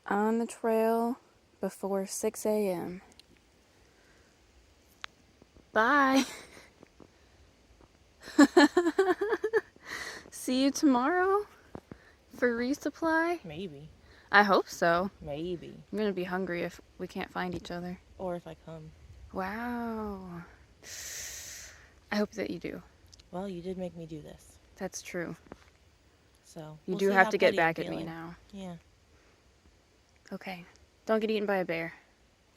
on the trail before 6 a.m. Bye. See you tomorrow for resupply? Maybe. I hope so. Maybe. I'm gonna be hungry if we can't find each other. Or if I come. Wow. I hope that you do. Well, you did make me do this. That's true. So You we'll do see have how to get petty back I'm at me feeling. now. Yeah. Okay. Don't get eaten by a bear.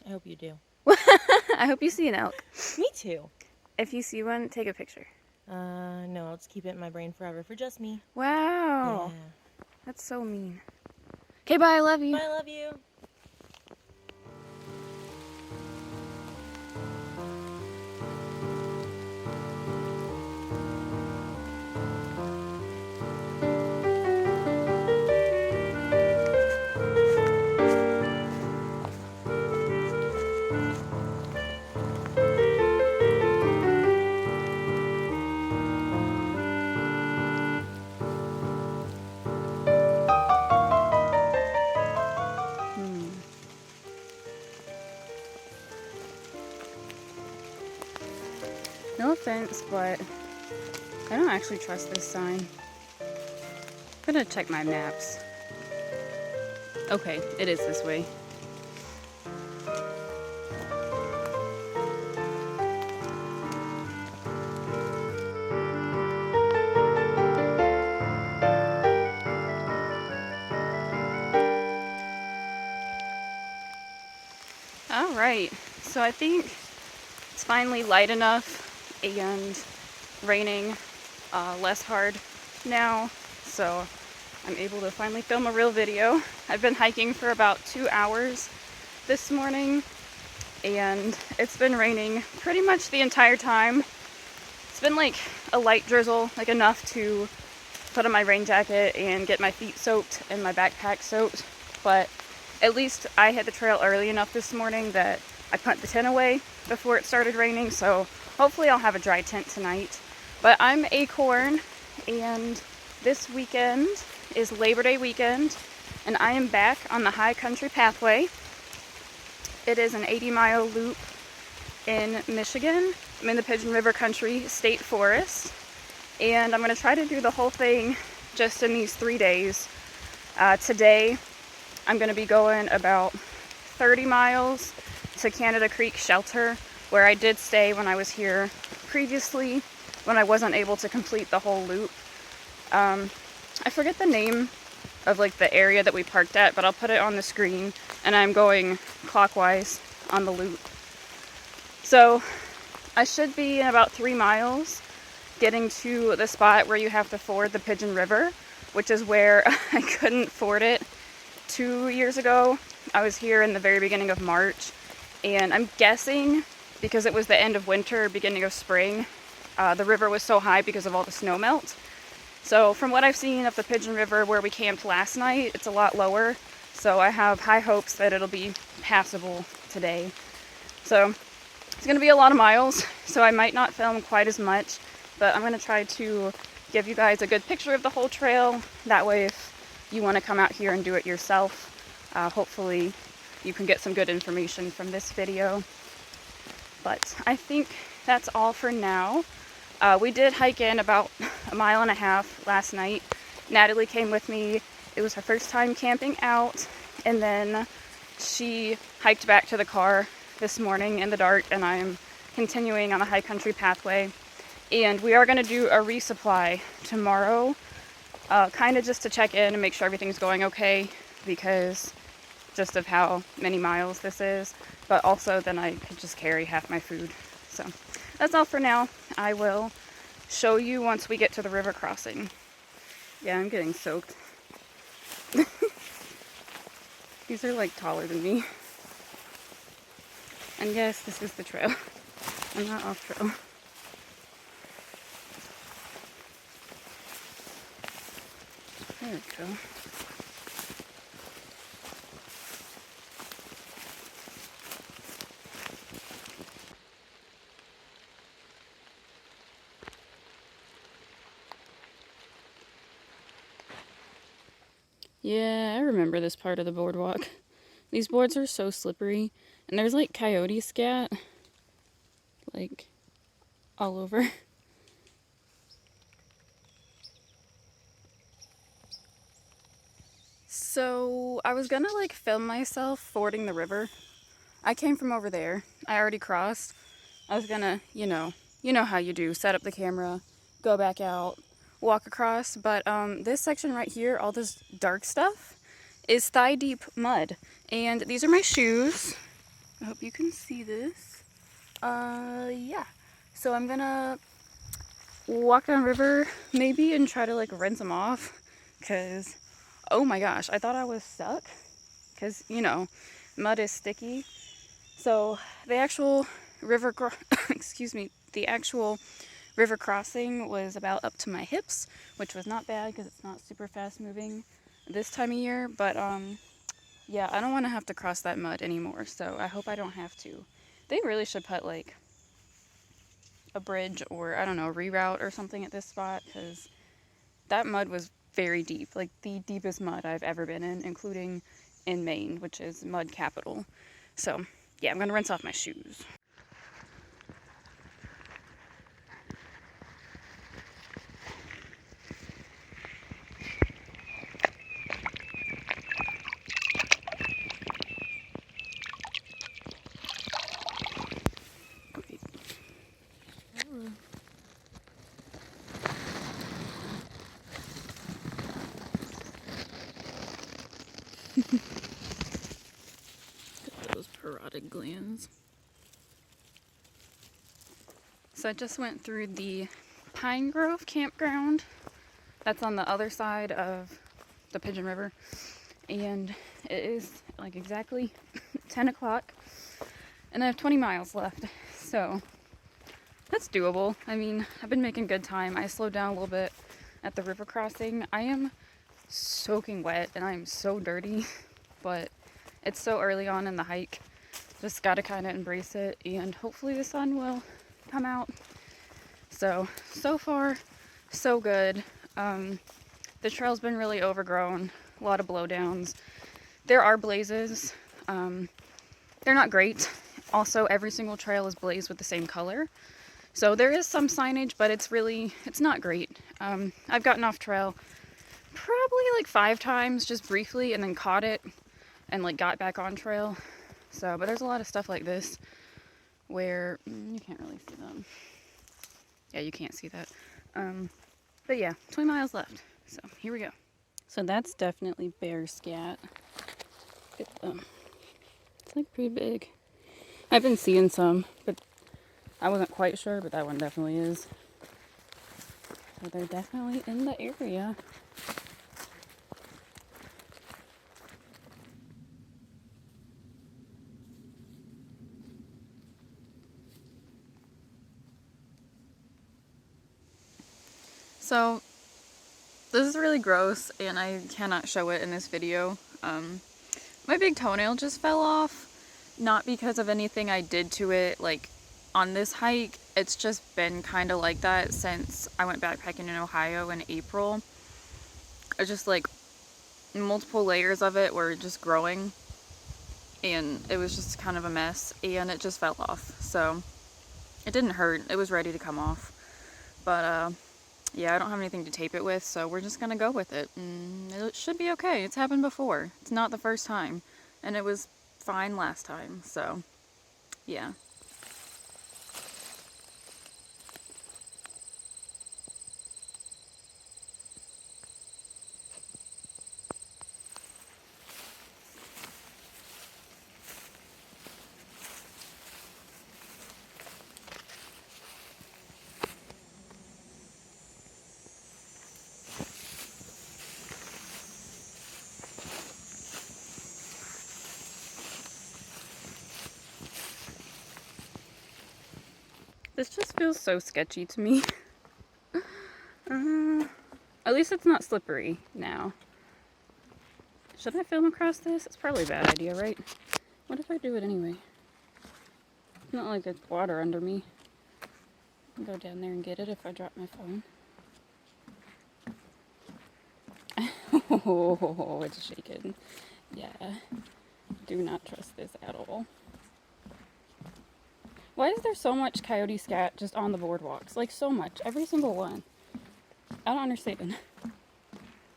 I hope you do. I hope you see an elk. Me too. If you see one, take a picture. No, I'll just keep it in my brain forever for just me. Wow. Yeah. That's so mean. Okay, bye. I love you. Bye, I love you. No offense, but I don't actually trust this sign. I'm gonna check my maps. Okay, it is this way. Alright, so I think it's finally light enough and raining less hard now, so I'm able to finally film a real video. I've been hiking for about 2 hours this morning, and it's been raining pretty much the entire time. It's been like a light drizzle, like enough to put on my rain jacket and get my feet soaked and my backpack soaked, but at least I hit the trail early enough this morning that I put the tent away before it started raining, so hopefully I'll have a dry tent tonight. But I'm Acorn, and this weekend is Labor Day weekend, and I am back on the High Country Pathway. It is an 80-mile loop in Michigan. I'm in the Pigeon River Country State Forest, and I'm going to try to do the whole thing just in these 3 days. Today I'm going to be going about 30 miles to Canada Creek Shelter, where I did stay when I was here previously, when I wasn't able to complete the whole loop. I forget the name of like the area that we parked at, but I'll put it on the screen, and I'm going clockwise on the loop. So I should be in about 3 miles getting to the spot where you have to ford the Pigeon River, which is where I couldn't ford it 2 years ago. I was here in the very beginning of March, and I'm guessing because it was the end of winter, beginning of spring, the river was so high because of all the snow melt. So from what I've seen of the Pigeon River where we camped last night, it's a lot lower. So I have high hopes that it'll be passable today. So it's going to be a lot of miles, so I might not film quite as much, but I'm going to try to give you guys a good picture of the whole trail. That way, if you want to come out here and do it yourself, hopefully you can get some good information from this video. But I think that's all for now. We did hike in about 1.5 miles last night. Natalie came with me. It was her first time camping out, and then she hiked back to the car this morning in the dark, and I'm continuing on the High Country Pathway. And we are going to do a resupply tomorrow, kind of just to check in and make sure everything's going okay, because just of how many miles this is, but also then I could just carry half my food. So that's all for now. I will show you once we get to the river crossing. Yeah, I'm getting soaked. These are like taller than me. And yes, this is the trail. I'm not off trail. There we go. Yeah, I remember this part of the boardwalk. These boards are so slippery, and there's like coyote scat, like, all over. So, I was gonna like film myself fording the river. I came from over there. I already crossed. I was gonna, you know how you do, set up the camera, go back out, walk across, but this section right here, all this dark stuff, is thigh-deep mud. And these are my shoes. I hope you can see this. Yeah. So I'm gonna walk down river, maybe, and try to like rinse them off, because, oh my gosh, I thought I was stuck, because, mud is sticky. So the actual river, excuse me, the actual river crossing was about up to my hips, which was not bad because it's not super fast moving this time of year. But yeah, I don't want to have to cross that mud anymore. So I hope I don't have to. They really should put like a bridge or I don't know, reroute or something at this spot, because that mud was very deep, like the deepest mud I've ever been in, including in Maine, which is mud capital. So yeah, I'm gonna rinse off my shoes. Those parotid glands. So I just went through the Pine Grove campground. That's on the other side of the Pigeon River. And it is like exactly 10 o'clock. And I have 20 miles left. So that's doable. I mean, I've been making good time. I slowed down a little bit at the river crossing. I am soaking wet and I am so dirty. But it's so early on in the hike. Just gotta kind of embrace it. And hopefully the sun will come out. So far, so good. The trail's been really overgrown, a lot of blowdowns. There are blazes. They're not great. Also, every single trail is blazed with the same color. So there is some signage, but it's not great. I've gotten off trail probably like 5 times, just briefly, and then caught it and like got back on trail. So, but there's a lot of stuff like this where you can't really see them. Yeah, you can't see that. But yeah, 20 miles left. So here we go. So that's definitely bear scat. Look at them. It's like pretty big. I've been seeing some, but I wasn't quite sure, but that one definitely is. So they're definitely in the area. So this is really gross and I cannot show it in this video. My big toenail just fell off. Not because of anything I did to it like on this hike. It's just been kind of like that since I went backpacking in Ohio in April. It's just like multiple layers of it were just growing and it was just kind of a mess and it just fell off. So it didn't hurt. It was ready to come off. But yeah, I don't have anything to tape it with, so we're just gonna go with it. And it should be okay. It's happened before. It's not the first time. And it was fine last time, so yeah. This just feels so sketchy to me. At least it's not slippery now. Should I film across this? It's probably a bad idea, right? What if I do it anyway? It's not like there's water under me. I'll go down there and get it if I drop my phone. Oh, it's shaking. Yeah. Do not trust this at all. Why is there so much coyote scat just on the boardwalks? Like, so much. Every single one. I don't understand.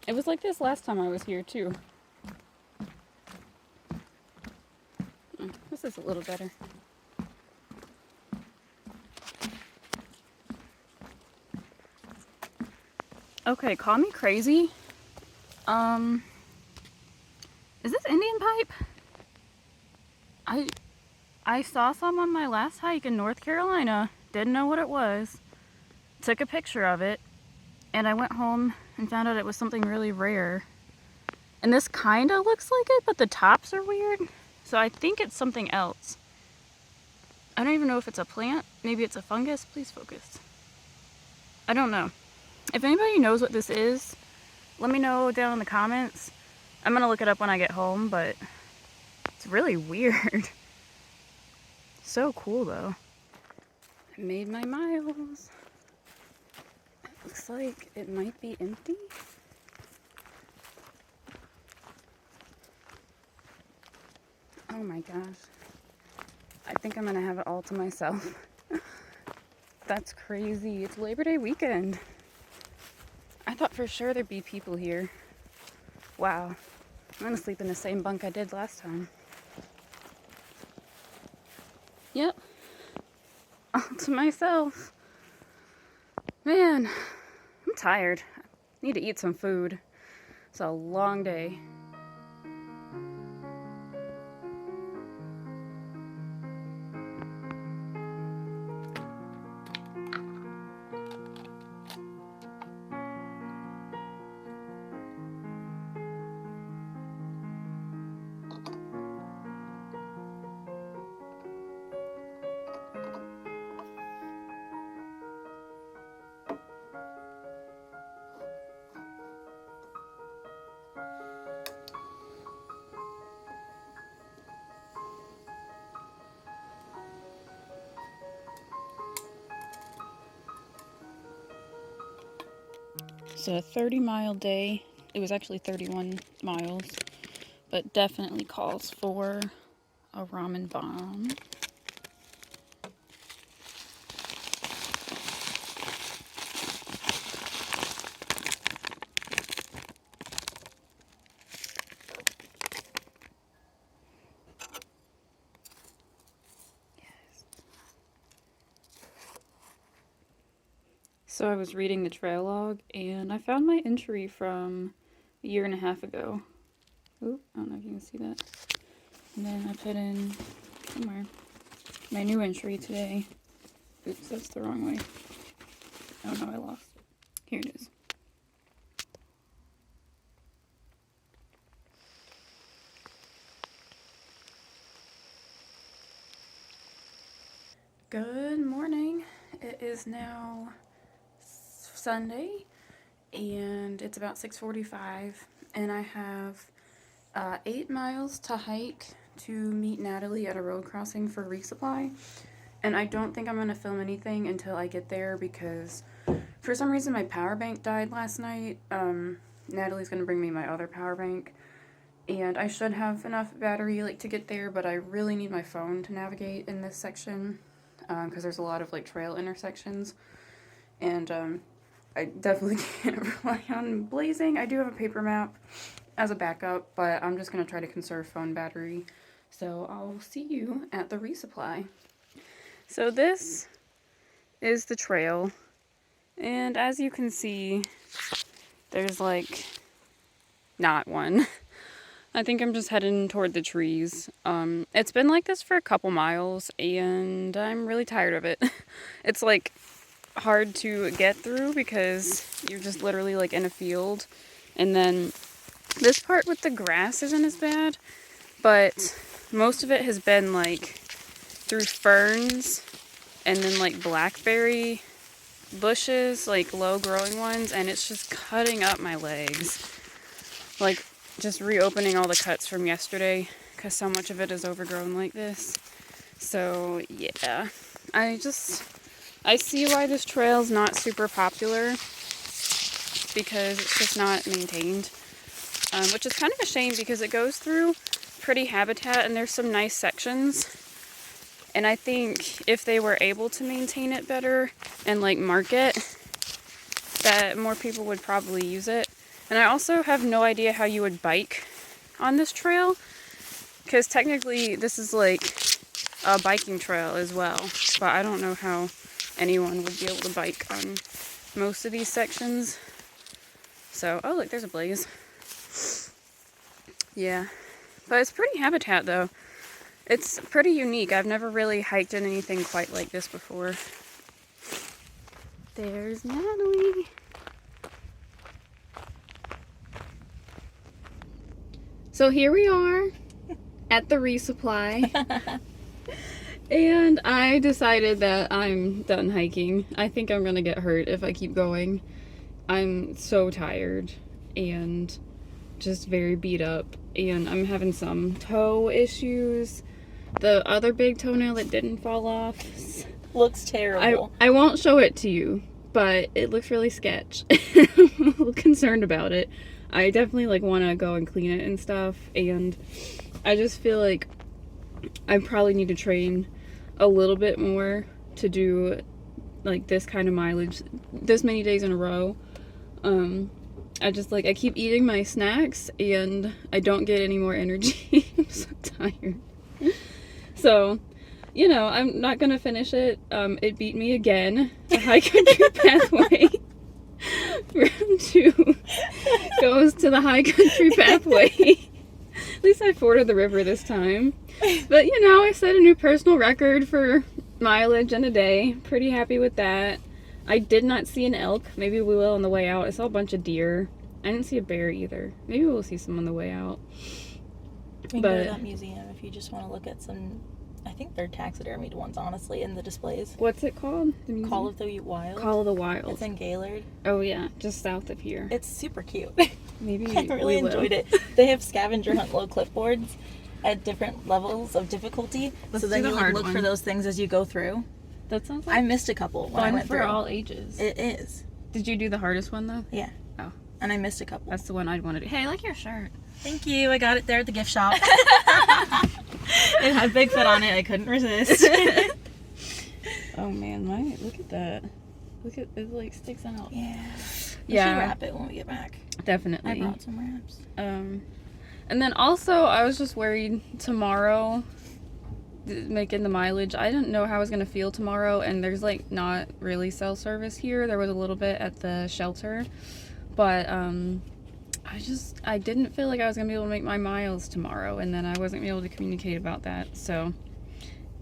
It was like this last time I was here, too. This is a little better. Okay, call me crazy. Is this Indian pipe? I saw some on my last hike in North Carolina. Didn't know what it was. Took a picture of it. And I went home and found out it was something really rare. And this kind of looks like it, but the tops are weird. So I think it's something else. I don't even know if it's a plant. Maybe it's a fungus. Please focus. I don't know. If anybody knows what this is, let me know down in the comments. I'm gonna look it up when I get home, but it's really weird. So cool though. I made my miles. It looks like it might be empty. Oh my gosh. I think I'm gonna have it all to myself. That's crazy. It's Labor Day weekend. I thought for sure there'd be people here. Wow. I'm gonna sleep in the same bunk I did last time. Yep. All to myself. Man, I'm tired. I need to eat some food. It's a long day. So a 30-mile day. It was actually 31 miles, but definitely calls for a ramen bomb. So I was reading the trail log and I found my entry from a year and a half ago. Oop, I don't know if you can see that. And then I put in somewhere my new entry today. Oops, that's the wrong way. Oh no, I lost it. Here it is. Good morning. It is now Sunday and it's about 6:45 and I have 8 miles to hike to meet Natalie at a road crossing for Resupply. And I don't think I'm going to film anything until I get there because for some reason my power bank died last night. Natalie's going to bring me my other power bank and I should have enough battery to get there, but I really need my phone to navigate in this section because there's a lot of trail intersections and I definitely can't rely on blazing. I do have a paper map as a backup, but I'm just going to try to conserve phone battery. So I'll see you at the resupply. So this is the trail, and as you can see, there's not one. I think I'm just heading toward the trees. It's been like this for a couple miles, and I'm really tired of it. It's hard to get through because you're just literally in a field, and then this part with the grass isn't as bad, but most of it has been through ferns and then blackberry bushes, low growing ones, and it's just cutting up my legs. Just reopening all the cuts from yesterday because so much of it is overgrown like this. So yeah, I see why this trail is not super popular because it's just not maintained. which is kind of a shame because it goes through pretty habitat and there's some nice sections. And I think if they were able to maintain it better and like market, that more people would probably use it. And I also have no idea how you would bike on this trail, because technically this is like a biking trail as well, but I don't know how anyone would be able to bike on most of these sections. So, oh look, there's a blaze. Yeah, but it's pretty habitat though. It's pretty unique. I've never really hiked in anything quite like this before. There's Natalie. So here we are at the Resupply. And I decided that I'm done hiking. I think I'm gonna get hurt if I keep going. I'm so tired and just very beat up, and I'm having some toe issues. The other big toenail that didn't fall off Looks terrible. I won't show it to you, but it looks really sketch. I'm a little concerned about it. I definitely like want to go and clean it and stuff, and I just feel like I probably need to train a little bit more to do like this kind of mileage this many days in a row. I keep eating my snacks and I don't get any more energy. I'm so tired. So, you know, I'm not gonna finish it. It beat me again. The high country pathway. Round 2 goes to the high country pathway. At least I forded the river this time. But, you know, I set a new personal record for mileage in a day. Pretty happy with that. I did not see an elk. Maybe we will on the way out. I saw a bunch of deer. I didn't see a bear either. Maybe we'll see some on the way out. You can go to that museum if you just want to look at some, I think they're taxidermied ones, honestly, in the displays. What's it called? Call of the Wild. Call of the Wild. It's in Gaylord. Oh yeah, just south of here. It's super cute. Maybe I really enjoyed it. They have scavenger hunt low clipboards at different levels of difficulty. So then you look for those things as you go through. That sounds like I missed a couple when I went for through. all ages. It is. Did you do the hardest one though? Yeah. Oh. And I missed a couple. That's the one I'd want to do. Hey, I like your shirt. Thank you. I got it there at the gift shop. It had Bigfoot on it. I couldn't resist. Oh man, look at that. Look at it, like sticks out. Yeah. We Yeah. should wrap it when we get back. Definitely. I brought some wraps. And then also I was just worried tomorrow making the mileage. I didn't know how I was gonna feel tomorrow, and there's like not really cell service here. There was a little bit at the shelter, but I didn't feel like I was gonna be able to make my miles tomorrow, and then I wasn't able to communicate about that. So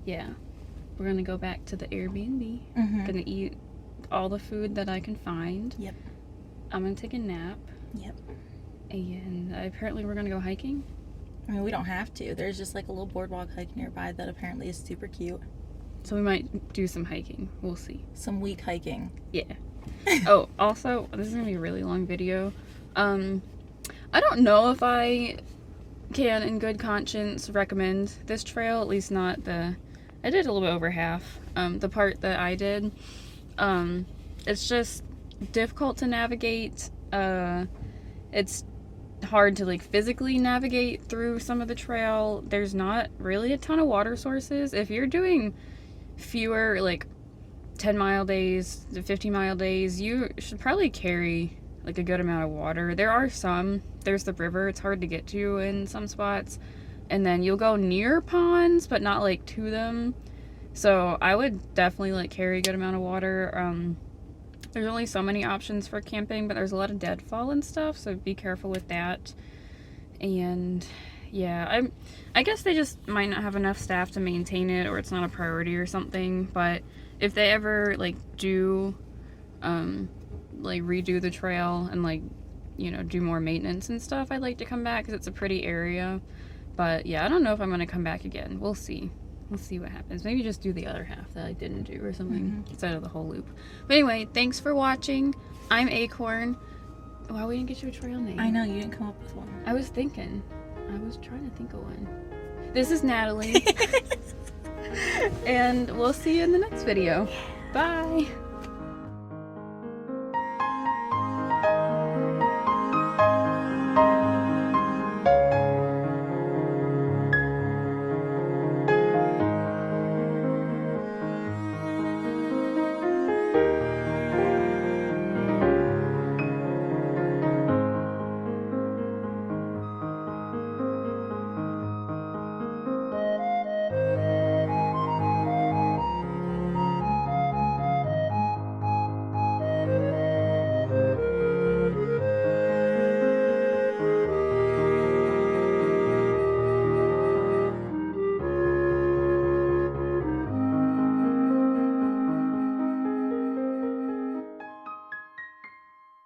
yeah, we're gonna go back to the Airbnb. Gonna eat all the food that I can find. Yep. I'm gonna take a nap. Yep. And apparently we're gonna go hiking. I mean, we don't have to. There's just like a little boardwalk hike nearby that apparently is super cute. So we might do some hiking. We'll see. Some week hiking. Yeah. Oh, also, this is gonna be a really long video. I don't know if I can, in good conscience, recommend this trail. At least not I did a little bit over half. The part that I did. It's just difficult to navigate. It's hard to like physically navigate through some of the trail. There's not really a ton of water sources. If you're doing fewer like 10-mile days to 50-mile days, you should probably carry like a good amount of water. There's the river, it's hard to get to in some spots, and then you'll go near ponds but not like to them. So I would definitely like carry a good amount of water. There's only so many options for camping, but there's a lot of deadfall and stuff, so be careful with that. And yeah, I guess they just might not have enough staff to maintain it, or it's not a priority or something. But if they ever like do like redo the trail and like, you know, do more maintenance and stuff, I'd like to come back because it's a pretty area. But yeah, I don't know if I'm gonna come back again. We'll see. We'll see what happens. Maybe just do the other half that I didn't do or something instead of the whole loop. But anyway, thanks for watching. I'm Acorn. Wow, we didn't get you a trail name. I know, you didn't come up with one. I was trying to think of one. This is Natalie. And we'll see you in the next video. Bye.